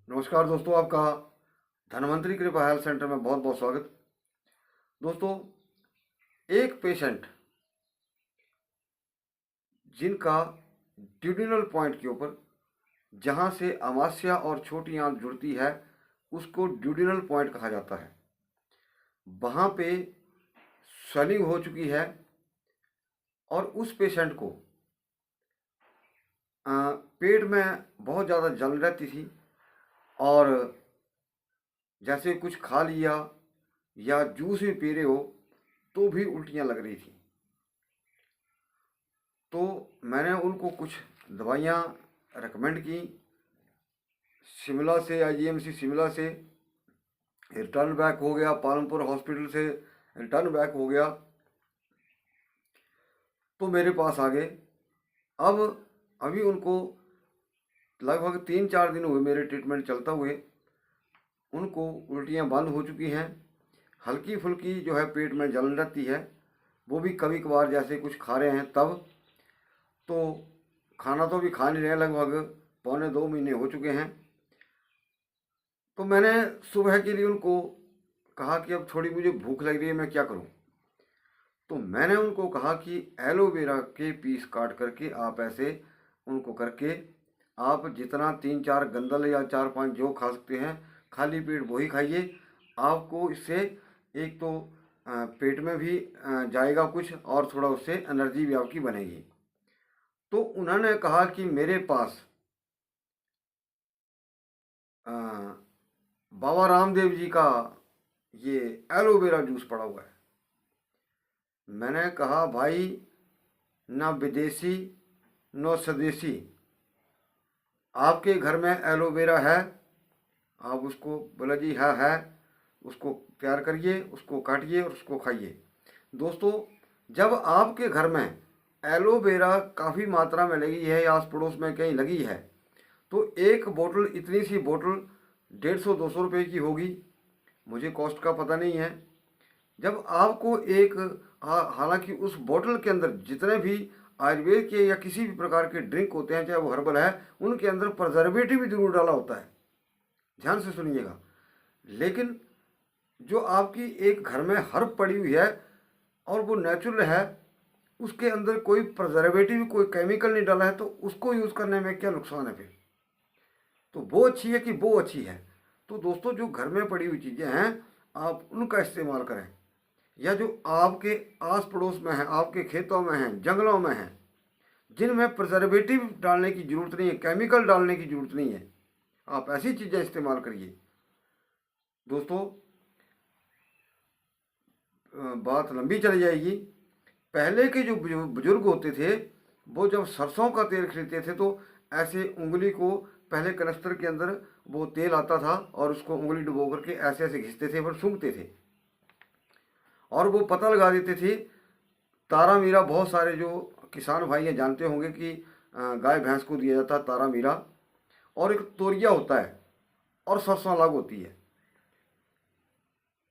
नमस्कार दोस्तों, आपका धन्वंतरी कृपा हेल्थ सेंटर में बहुत बहुत स्वागत। दोस्तों, एक पेशेंट जिनका ड्यूडिनल पॉइंट के ऊपर, जहाँ से अमाशय और छोटी आंत जुड़ती है, उसको ड्यूडिनल पॉइंट कहा जाता है। वहाँ पे स्वेलिंग हो चुकी है और उस पेशेंट को पेट में बहुत ज़्यादा जलन रहती थी और जैसे कुछ खा लिया या जूस भी पी रहे हो तो भी उल्टियाँ लग रही थी। तो मैंने उनको कुछ दवाइयाँ रेकमेंड की। शिमला से, आईजीएमसी शिमला से रिटर्न बैक हो गया, पालमपुर हॉस्पिटल से रिटर्न बैक हो गया, तो मेरे पास आ गए। अब अभी उनको लगभग 3-4 दिन हुए मेरे ट्रीटमेंट चलता हुए। उनको उल्टियाँ बंद हो चुकी हैं। हल्की फुल्की जो है पेट में जलन रहती है, वो भी कभी कभार जैसे कुछ खा रहे हैं तब। तो खाना तो भी खा नहीं रहे, लगभग 1.25-2 महीने हो चुके हैं। तो मैंने सुबह के लिए उनको कहा कि अब थोड़ी मुझे भूख लग रही है, मैं क्या करूं। तो मैंने उनको कहा कि एलोवेरा के पीस काट करके आप ऐसे उनको करके आप जितना 3-4 गंदल या 4-5 जो खा सकते हैं, खाली पेट वही खाइए। आपको इससे एक तो पेट में भी जाएगा कुछ और थोड़ा उससे एनर्जी भी आपकी बनेगी। तो उन्होंने कहा कि मेरे पास अ, बाबा रामदेव जी का ये एलोवेरा जूस पड़ा हुआ है। मैंने कहा भाई, ना विदेशी न स्वदेशी, आपके घर में एलोवेरा है, आप उसको बोला जी है, उसको तैयार करिए, उसको काटिए और उसको खाइए। दोस्तों, जब आपके घर में एलोवेरा काफ़ी मात्रा में लगी है या आस पड़ोस में कहीं लगी है, तो एक बोतल, इतनी सी बोतल 150-200 रुपये की होगी, मुझे कॉस्ट का पता नहीं है। जब आपको एक हालांकि उस बोतल के अंदर जितने भी आयुर्वेद के या किसी भी प्रकार के ड्रिंक होते हैं, चाहे वो हर्बल है, उनके अंदर प्रिजर्वेटिव भी जरूर डाला होता है, ध्यान से सुनिएगा। लेकिन जो आपकी एक घर में हर्ब पड़ी हुई है और वो नेचुरल है, उसके अंदर कोई प्रिजर्वेटिव, कोई केमिकल नहीं डाला है, तो उसको यूज़ करने में क्या नुकसान है फिर। तो वो अच्छी है कि वो अच्छी है। तो दोस्तों, जो घर में पड़ी हुई चीज़ें हैं, आप उनका इस्तेमाल करें, या जो आपके आस पड़ोस में है, आपके खेतों में हैं, जंगलों में हैं, जिनमें प्रिजर्वेटिव डालने की ज़रूरत नहीं है, केमिकल डालने की ज़रूरत नहीं है, आप ऐसी चीज़ें इस्तेमाल करिए। दोस्तों, बात लंबी चली जाएगी। पहले के जो बुजुर्ग होते थे, वो जब सरसों का तेल खरीदते थे तो ऐसे उंगली को पहले कनस्तर के अंदर वो तेल आता था और उसको उंगली डुबो करके ऐसे ऐसे घिसते थे, फिर सूंघते थे और वो पता लगा देते थे। तारा मीरा, बहुत सारे जो किसान भाई हैं जानते होंगे कि गाय भैंस को दिया जाता है तारा मीरा, और एक तोरिया होता है और सरसों अलग होती है।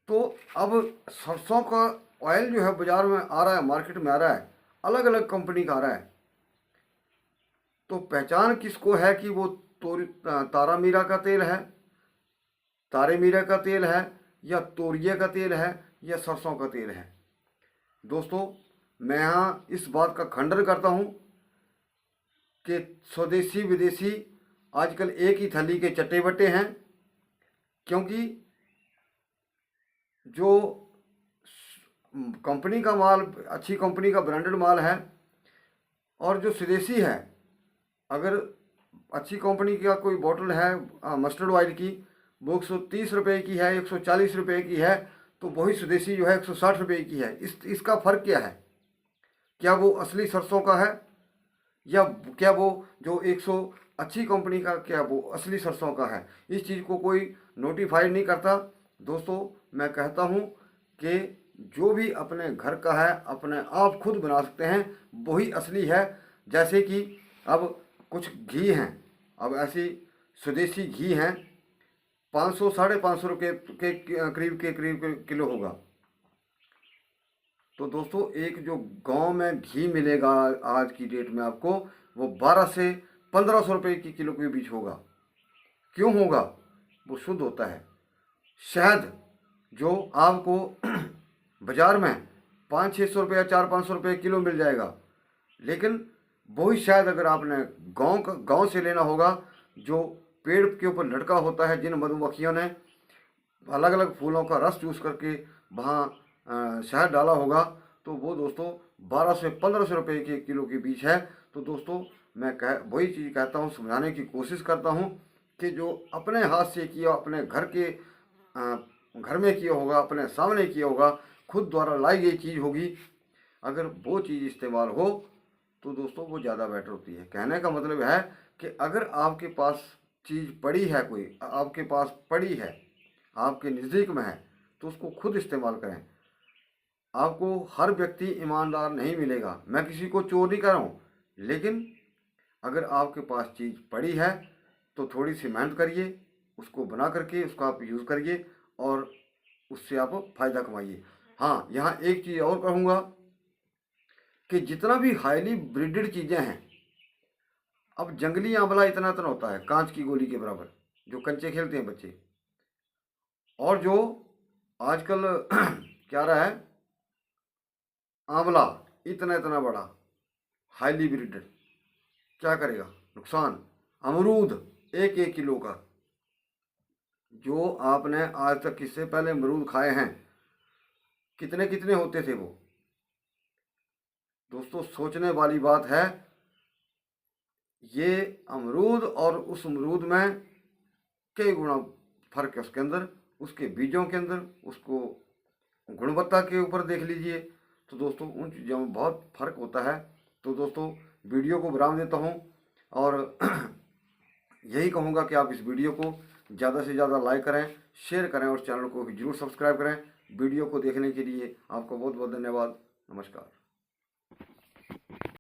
तो अब सरसों का ऑयल जो है बाजार में आ रहा है, मार्केट में आ रहा है, अलग अलग कंपनी का आ रहा है। तो पहचान किसको है कि वो तारा मीरा का तेल है, तारे मीरा का तेल है, या तोरिया का तेल है, या सरसों का तेल है। दोस्तों, मैं यहाँ इस बात का खंडन करता हूँ कि स्वदेशी विदेशी आजकल एक ही थैली के चट्टे बट्टे हैं। क्योंकि जो कंपनी का माल, अच्छी कंपनी का ब्रांडेड माल है, और जो स्वदेशी है, अगर अच्छी कंपनी का कोई बोतल है मस्टर्ड ऑयल की, वो 130 रुपये की है, 140 रुपये की है, तो वही स्वदेशी जो है 160 रुपये की है। इसका फ़र्क क्या है? क्या वो असली सरसों का है, या क्या वो जो 100 अच्छी कंपनी का, क्या वो असली सरसों का है? इस चीज़ को कोई नोटिफाइड नहीं करता। दोस्तों, मैं कहता हूँ कि जो भी अपने घर का है, अपने आप खुद बना सकते हैं, वही असली है। जैसे कि अब कुछ घी हैं, अब ऐसी स्वदेशी घी हैं, 500 550 रुपये के करीब किलो होगा। तो दोस्तों, एक जो गांव में घी मिलेगा आज की डेट में आपको, वो 1200 से 1500 रुपये की किलो के बीच होगा। क्यों होगा? वो शुद्ध होता है। शहद जो आपको बाज़ार में 500-600 रुपये 400-500 रुपये किलो मिल जाएगा, लेकिन वही शहद अगर आपने गांव से लेना होगा, जो पेड़ के ऊपर लटका होता है, जिन मधुमक्खियों ने अलग अलग फूलों का रस चूस करके वहाँ शहद डाला होगा, तो वो दोस्तों 1200 से 1500 रुपये के किलो के बीच है। तो दोस्तों मैं वही चीज़ कहता हूँ, समझाने की कोशिश करता हूँ कि जो अपने हाथ से किया, अपने घर में किया होगा, अपने सामने किया होगा, खुद द्वारा लाई गई चीज़ होगी, अगर वो चीज़ इस्तेमाल हो तो दोस्तों वो ज़्यादा बेटर होती है। कहने का मतलब है कि अगर आपके पास चीज़ पड़ी है, कोई आपके पास पड़ी है, आपके नज़दीक में है, तो उसको खुद इस्तेमाल करें। आपको हर व्यक्ति ईमानदार नहीं मिलेगा, मैं किसी को चोर नहीं कर रहा हूँ, लेकिन अगर आपके पास चीज़ पड़ी है तो थोड़ी सी मेहनत करिए, उसको बना करके उसका आप यूज़ करिए और उससे आप फ़ायदा कमाइए। हाँ, यहाँ एक चीज़ और कहूँगा कि जितना भी हाईली ब्रीडेड चीज़ें हैं, अब जंगली आंवला इतना इतना होता है, कांच की गोली के बराबर, जो कंचे खेलते हैं बच्चे, और जो आजकल क्या रहा है, आंवला इतना इतना बड़ा हाईली ब्रीडेड, क्या करेगा, नुकसान। अमरूद 1-1 किलो का, जो आपने आज तक इससे पहले अमरूद खाए हैं, कितने कितने होते थे वो। दोस्तों सोचने वाली बात है, ये अमरूद और उस अमरूद में कई गुना फर्क है, उसके अंदर, उसके बीजों के अंदर, उसको गुणवत्ता के ऊपर देख लीजिए। तो दोस्तों उन चीज़ों में बहुत फ़र्क होता है। तो दोस्तों वीडियो को विराम देता हूँ और यही कहूँगा कि आप इस वीडियो को ज़्यादा से ज़्यादा लाइक करें, शेयर करें और चैनल को भी जरूर सब्सक्राइब करें। वीडियो को देखने के लिए आपका बहुत बहुत धन्यवाद। नमस्कार।